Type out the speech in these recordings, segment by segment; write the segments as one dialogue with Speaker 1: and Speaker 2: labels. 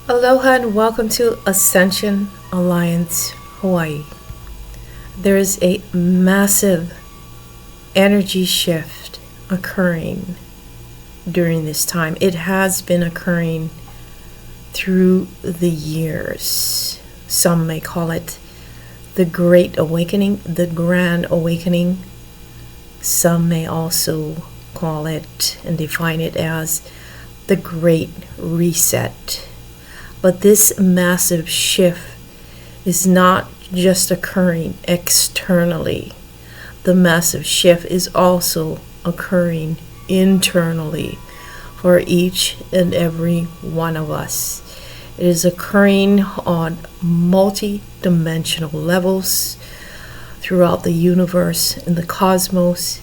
Speaker 1: Aloha and welcome to Ascension Alliance Hawaii. There is a massive energy shift occurring during this time. It has been occurring through the years. Some may call it the Great Awakening, the Grand Awakening. Some may also call it and define it as the Great Reset. But this massive shift is not just occurring externally. The massive shift is also occurring internally for each and every one of us. It is occurring on multi-dimensional levels throughout the universe and the cosmos,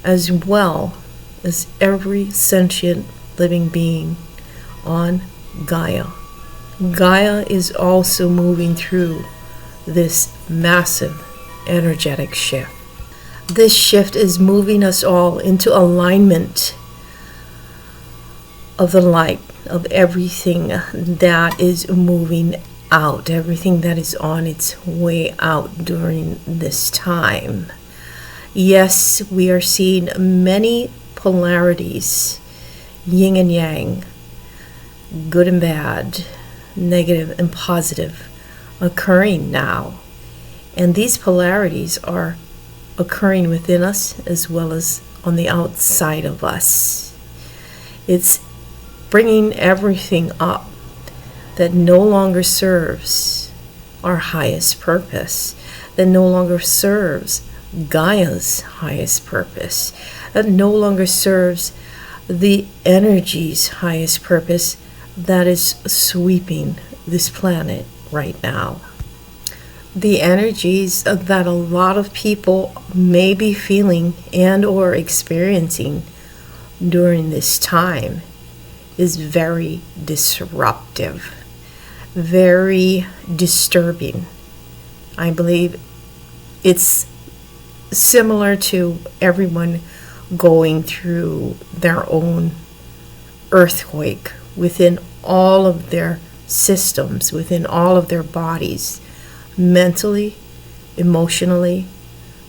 Speaker 1: as well as every sentient living being on Gaia. Gaia is also moving through this massive energetic shift. This shift is moving us all into alignment of the light, of everything that is moving out, everything that is on its way out during this time. Yes, we are seeing many polarities, yin and yang, good and bad, negative and positive, occurring now. And these polarities are occurring within us as well as on the outside of us. It's bringing everything up that no longer serves our highest purpose, that no longer serves Gaia's highest purpose, that no longer serves the energy's highest purpose that is sweeping this planet right now. The energies that a lot of people may be feeling and or experiencing during this time is very disruptive, very disturbing. I believe it's similar to everyone going through their own earthquake within all of their systems, within all of their bodies, mentally, emotionally,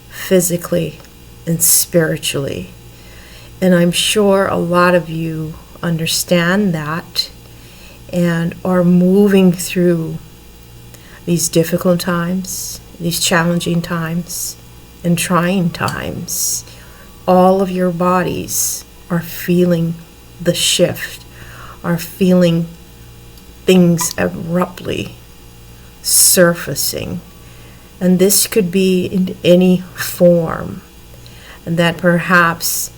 Speaker 1: physically, and spiritually. And I'm sure a lot of you understand that and are moving through these difficult times, these challenging times, and trying times. All of your bodies are feeling the shift, are feeling things abruptly surfacing. And this could be in any form. And that perhaps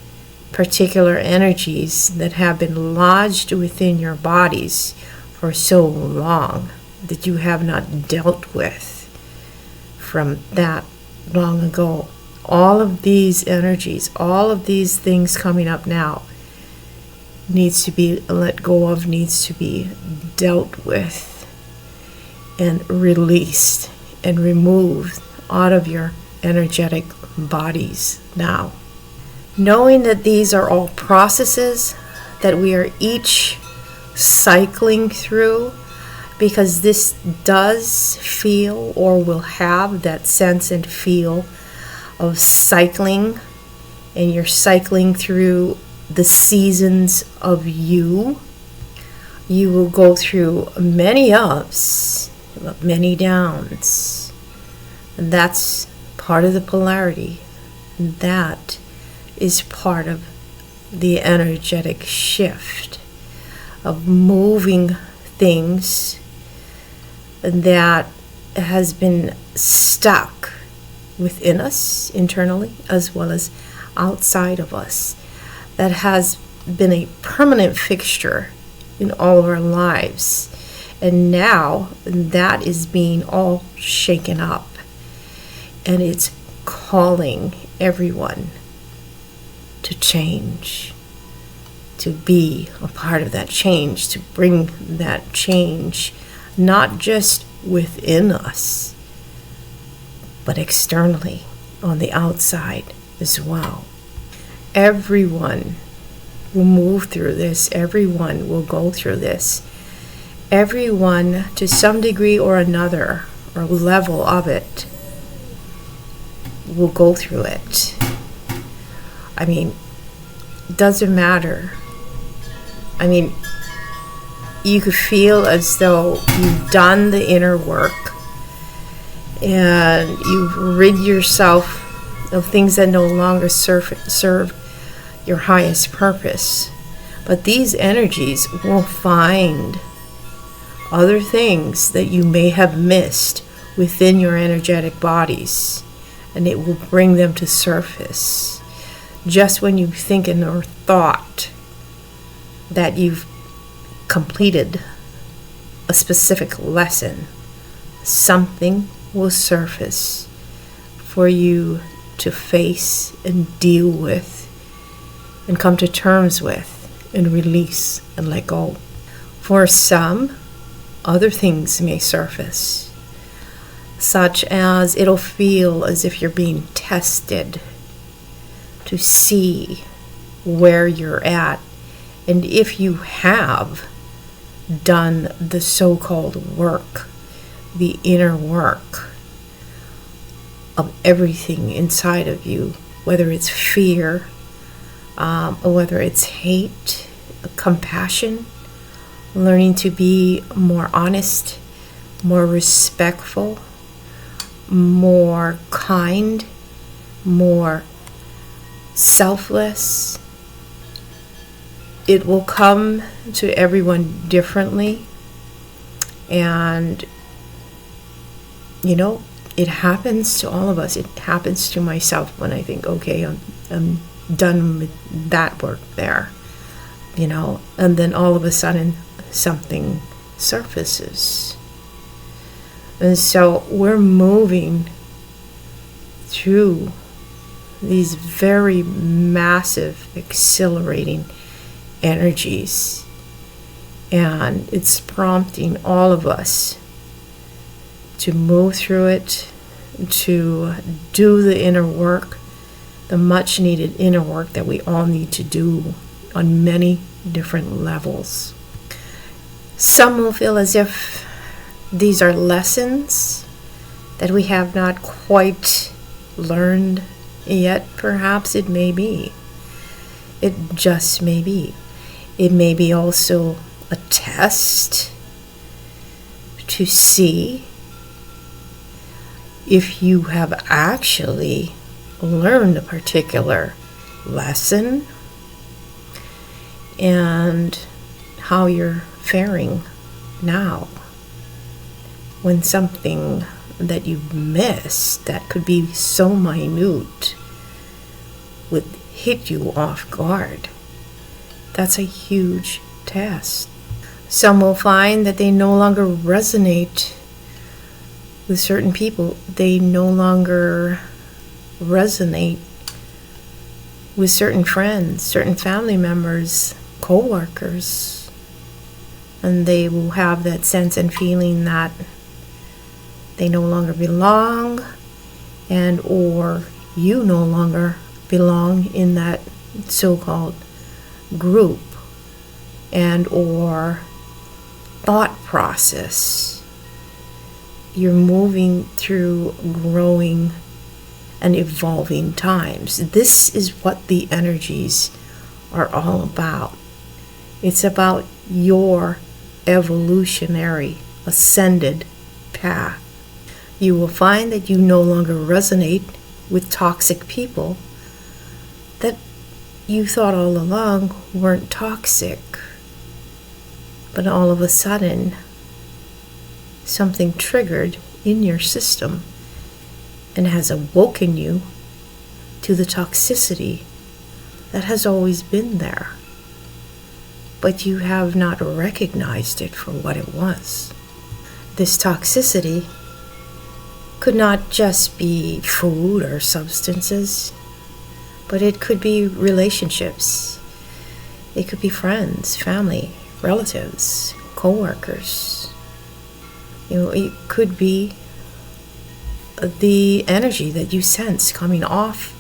Speaker 1: particular energies that have been lodged within your bodies for so long that you have not dealt with from that long ago. All of these energies, all of these things coming up now needs to be let go of, needs to be dealt with and released and removed out of your energetic bodies now. Knowing that these are all processes that we are each cycling through, because this does feel or will have that sense and feel of cycling, and you're cycling through the seasons of you. You will go through many ups, many downs. And that's part of the polarity. That is part of the energetic shift of moving things that has been stuck within us internally as well as outside of us, that has been a permanent fixture in all of our lives. And now that is being all shaken up, and it's calling everyone to change, to be a part of that change, to bring that change, not just within us, but externally, on the outside as well. Everyone will move through this. Everyone will go through this. everyone, to some degree or another, or level of it, will go through it. I mean, it doesn't matter. I mean, you could feel as though you've done the inner work and you've rid yourself of things that no longer serve your highest purpose. But these energies will find other things that you may have missed within your energetic bodies, and it will bring them to surface. Just when you think or thought that you've completed a specific lesson, something will surface for you to face and deal with and come to terms with and release and let go. For some, other things may surface, such as it'll feel as if you're being tested to see where you're at, and if you have done the so-called work, the inner work of everything inside of you, whether it's fear, or whether it's hate, compassion, learning to be more honest, more respectful, more kind, more selfless. It will come to everyone differently, and it happens to all of us. It happens to myself when I think, okay, I'm done with that work there, and then all of a sudden something surfaces. And so we're moving through these very massive, exhilarating energies, and it's prompting all of us to move through it, to do the inner work, the much needed inner work that we all need to do on many different levels. Some will feel as if these are lessons that we have not quite learned yet. Perhaps it may be. It just may be. It may be also a test to see if you have actually learned a particular lesson and how you're faring now when something that you've missed that could be so minute would hit you off guard. That's a huge test. Some will find that they no longer resonate with certain people. They no longer resonate with certain friends, certain family members, co-workers, and they will have that sense and feeling that they no longer belong, and or you no longer belong in that so-called group and or thought process. You're moving through growing and evolving times. This is what the energies are all about. It's about your evolutionary ascended path. You will find that you no longer resonate with toxic people that you thought all along weren't toxic. But all of a sudden, something triggered in your system and has awoken you to the toxicity that has always been there, but you have not recognized it for what it was. This toxicity could not just be food or substances, but it could be relationships. It could be friends, family, relatives, co-workers. It could be the energy that you sense coming off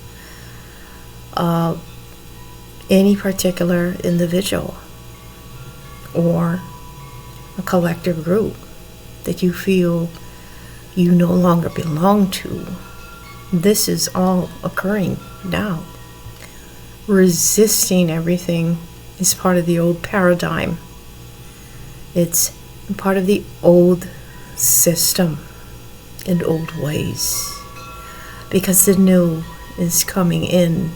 Speaker 1: of any particular individual, or a collective group that you feel you no longer belong to. This is all occurring now. Resisting everything is part of the old paradigm. It's part of the old system and old ways, because the new is coming in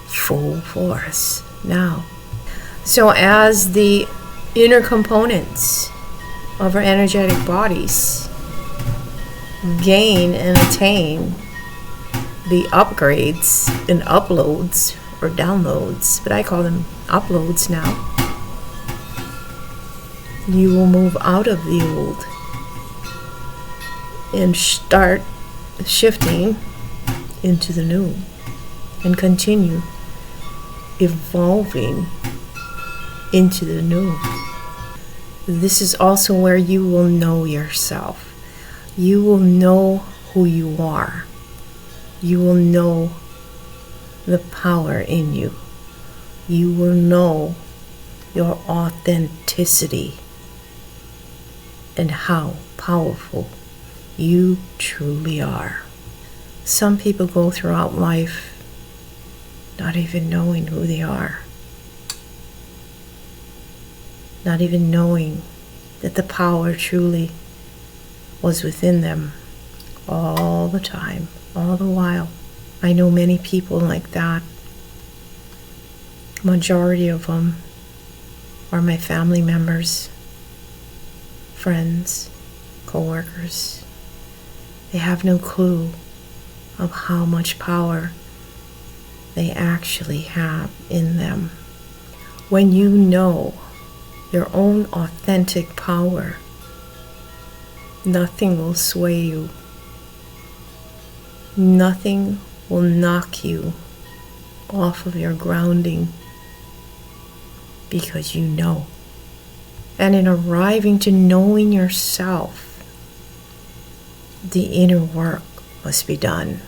Speaker 1: full force now. So as the inner components of our energetic bodies gain and attain the upgrades and uploads or downloads, but I call them uploads now, you will move out of the old and start shifting into the new and continue evolving into the new. This is also where you will know yourself. You will know who you are. You will know the power in you. You will know your authenticity and how powerful you truly are. Some people go throughout life not even knowing who they are, not even knowing that the power truly was within them all the time, all the while. I know many people like that. Majority of them are my family members, friends, co-workers. They have no clue of how much power they actually have in them. When you know your own authentic power, nothing will sway you. Nothing will knock you off of your grounding, because you know. And in arriving to knowing yourself, the inner work must be done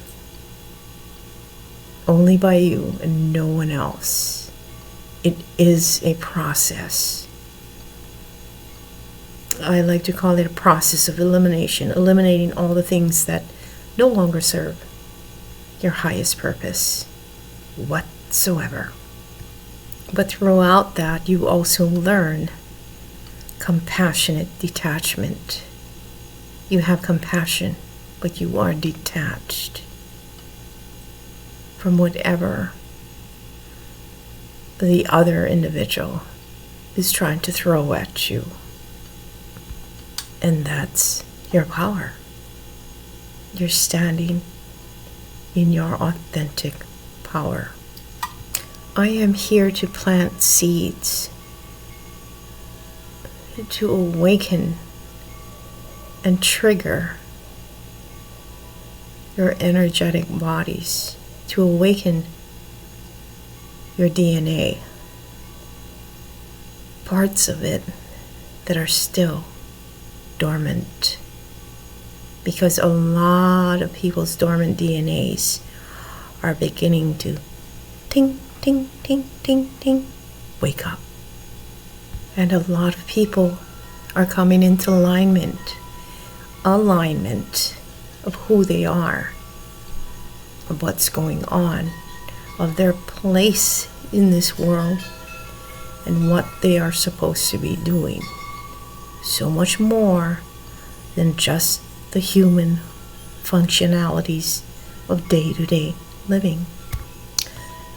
Speaker 1: only by you and no one else. It is a process. I like to call it a process of elimination, eliminating all the things that no longer serve your highest purpose whatsoever. But throughout that, you also learn compassionate detachment. You have compassion, but you are detached from whatever the other individual is trying to throw at you. And that's your power. You're standing in your authentic power. I am here to plant seeds, to awaken and trigger your energetic bodies, to awaken your DNA, parts of it that are still dormant, because a lot of people's dormant DNAs are beginning to ting, ting, ting, ting, ting, wake up. And a lot of people are coming into alignment of who they are, of what's going on, of their place in this world, and what they are supposed to be doing. So much more than just the human functionalities of day-to-day living.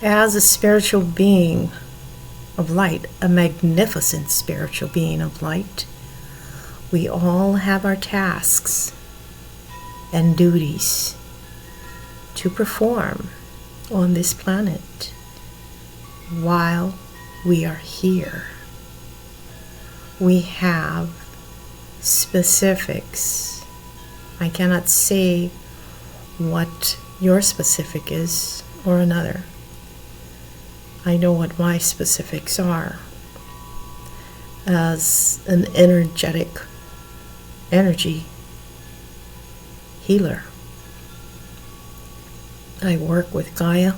Speaker 1: As a spiritual being of light, a magnificent spiritual being of light, we all have our tasks and duties to perform on this planet while we are here. We have specifics. I cannot say what your specific is or another. I know what my specifics are as an energy healer. I work with Gaia,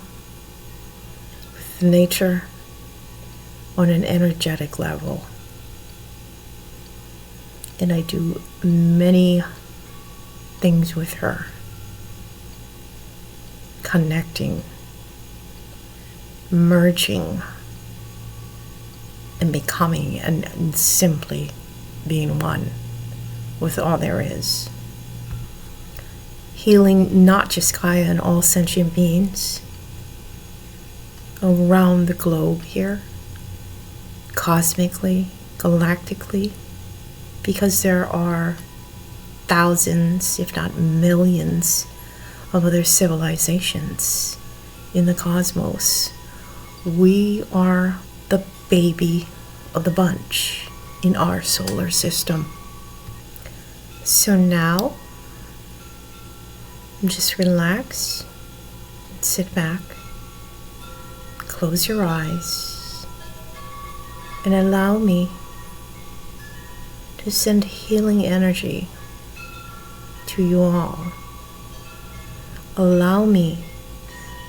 Speaker 1: with nature, on an energetic level. And I do many things with her, connecting, merging, and becoming, and simply being one with all there is. Healing not just Gaia and all sentient beings around the globe here, cosmically, galactically, because there are thousands, if not millions, of other civilizations in the cosmos. We are the baby of the bunch in our solar system. So now, just relax, sit back, close your eyes, and allow me to send healing energy to you all. Allow me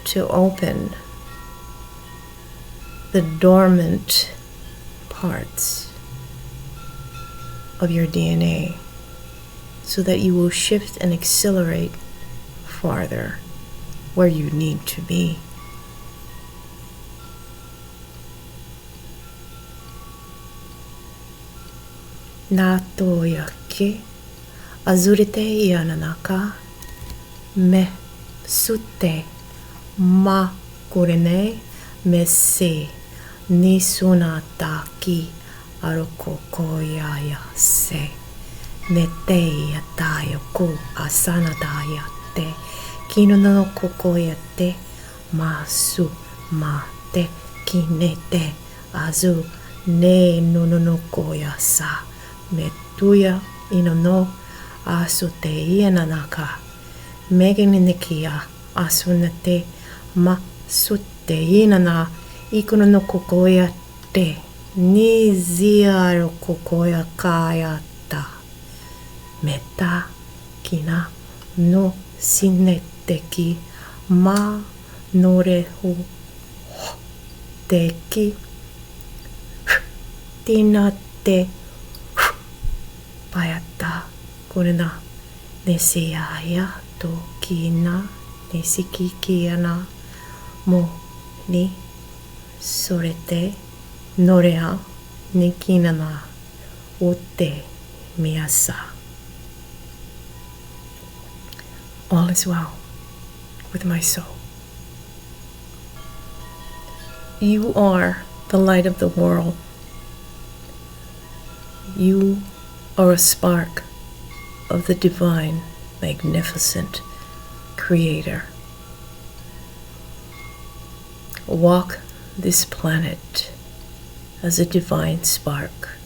Speaker 1: to open the dormant parts of your DNA so that you will shift and accelerate farther where you need to be. Nato yake azurite yananaka me sutte ma kurene me se nisunataki arokokoyaya se nete yatayo ko asanadaya te kino no kokoyate masu mate kinete azu ne no koyasa metuya inono asute yananaka megeninikia asunate ma sutte inana ikuno no kokoya te ni ziaro kokoya kayata meta kina no sineteki ma norehu teki tinate payata kurena nesiyaya to kina nesikikiana mo ni sorete norea ni kinana ute miyasa. All is well with my soul. You are the light of the world. You are a spark of the divine, magnificent Creator. Walk this planet as a divine spark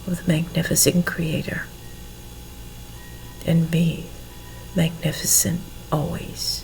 Speaker 1: of the magnificent Creator, and be magnificent always.